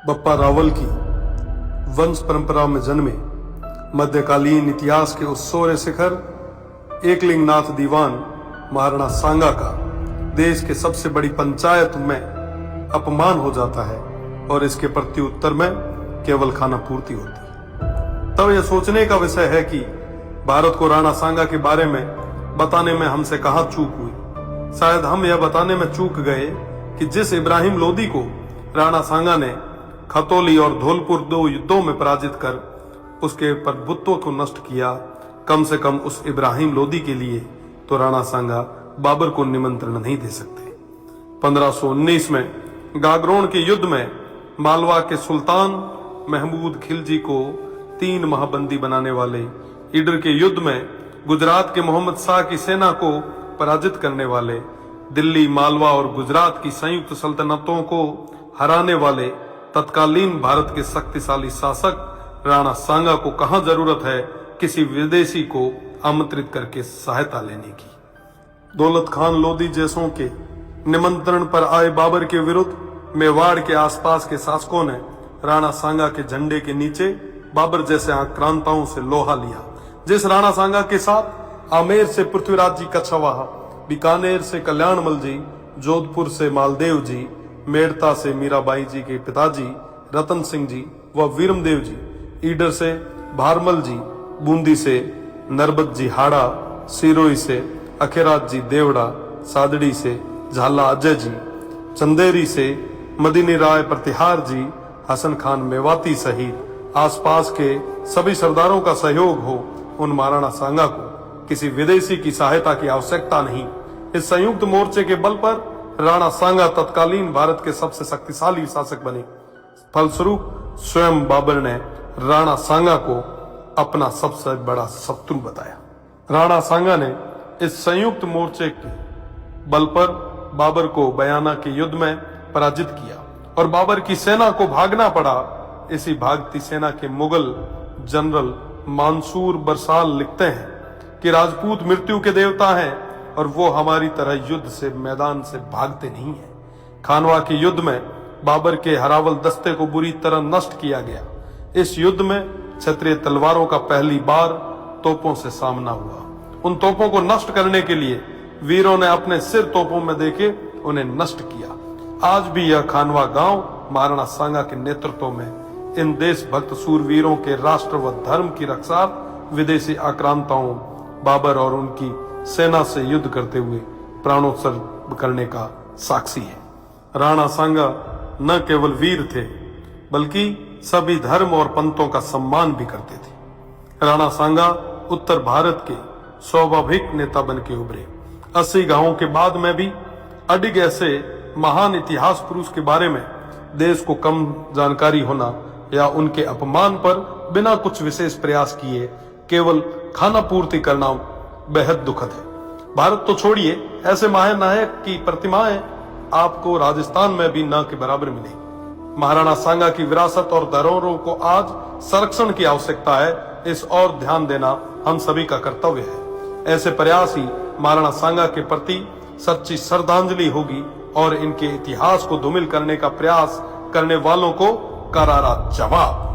बप्पा रावल की वंश परंपरा में जन्मे मध्यकालीन इतिहास के उस सोरे शिखर एकलिंगनाथ दीवान महाराणा सांगा का देश के सबसे बड़ी पंचायत में अपमान हो जाता है और इसके प्रत्युत्तर में केवल खाना पूर्ति होती है। तब यह सोचने का विषय है कि भारत को राणा सांगा के बारे में बताने में हमसे कहां चूक हुई। शायद हम यह बताने में चूक गए कि जिस इब्राहिम लोदी को राणा सांगा ने खतौली और धौलपुर 2 युद्धों में पराजित कर उसके प्रभुत्व को नष्ट किया, कम से कम उस इब्राहिम लोदी के लिए तो राणा सांगा बाबर को निमंत्रण नहीं दे सकते। 1519 में गागरोन के युद्ध में मालवा के सुल्तान महमूद खिलजी को 3 माह बंदी बनाने वाले, ईडर के युद्ध में गुजरात के मोहम्मद शाह की सेना को पराजित करने वाले, दिल्ली, मालवा और गुजरात की संयुक्त सल्तनतों को हराने वाले तत्कालीन भारत के शक्तिशाली शासक राणा सांगा को कहां जरूरत है किसी विदेशी को आमंत्रित करके सहायता लेने की। दौलत खान लोदी जैसों के निमंत्रण पर आए बाबर के विरुद्ध मेवाड़ के आसपास के शासकों ने राणा सांगा के झंडे के नीचे बाबर जैसे आक्रांताओं से लोहा लिया। जिस राणा सांगा के साथ आमेर से पृथ्वीराज जी कछवाहा, बीकानेर से कल्याणमल जी, जोधपुर से मालदेव जी, मेड़ता से मीराबाई जी के पिताजी रतन सिंह जी व वीरमदेव जी, ईडर से भारमल जी, बूंदी से नरबत जी हाड़ा, सिरोही से अखेराज जी देवड़ा, सादड़ी से झाला अजय जी, चंदेरी से मदीनी राय प्रतिहार जी, हसन खान मेवाती सहित आसपास के सभी सरदारों का सहयोग हो, उन महाराणा सांगा को किसी विदेशी की सहायता की आवश्यकता नहीं। इस संयुक्त मोर्चे के बल पर राणा सांगा तत्कालीन भारत के सबसे शक्तिशाली शासक बने। फलस्वरूप स्वयं बाबर ने राणा सांगा को अपना सबसे बड़ा शत्रु बताया। राणा सांगा ने इस संयुक्त मोर्चे के बल पर बाबर को बयाना के युद्ध में पराजित किया और बाबर की सेना को भागना पड़ा। इसी भागती सेना के मुगल जनरल मंसूर बरसाल लिखते हैं कि राजपूत मृत्यु के देवता हैं और वो हमारी तरह युद्ध से मैदान से भागते नहीं है। खानवा के युद्ध में बाबर के हरावल दस्ते को बुरी तरह नष्ट किया गया। इस युद्ध में क्षत्रिय तलवारों का पहली बार तोपों से सामना हुआ। उन तोपों को नष्ट करने के लिए वीरों ने अपने सिर तोपों में देके उन्हें नष्ट किया। आज भी यह खानवा गांव महाराणा सांगा के नेतृत्व में इन देशभक्त सूरवीरों के राष्ट्र व धर्म की रक्षा विदेशी आक्रांताओं बाबर और उनकी सेना से युद्ध करते हुए प्राणोत्सर्ग करने का साक्षी है। राणा सांगा न केवल वीर थे बल्कि सभी धर्म और पंथों का सम्मान भी करते थे। राणा सांगा उत्तर भारत के स्वाभाविक नेता बन के उभरे। 80 गांवों के बाद में भी अडिग ऐसे महान इतिहास पुरुष के बारे में देश को कम जानकारी होना या उनके अपमान पर बिना कुछ विशेष प्रयास किए केवल खाना पूर्ति करना बेहद दुखद है। भारत तो छोड़िए, ऐसे महानायक की प्रतिमाएं आपको राजस्थान में भी न के बराबर मिलेगी। महाराणा सांगा की विरासत और धरोहरों को आज संरक्षण की आवश्यकता है। इस और ध्यान देना हम सभी का कर्तव्य है। ऐसे प्रयास ही महाराणा सांगा के प्रति सच्ची श्रद्धांजलि होगी और इनके इतिहास को धूमिल करने का प्रयास करने वालों को करारा जवाब।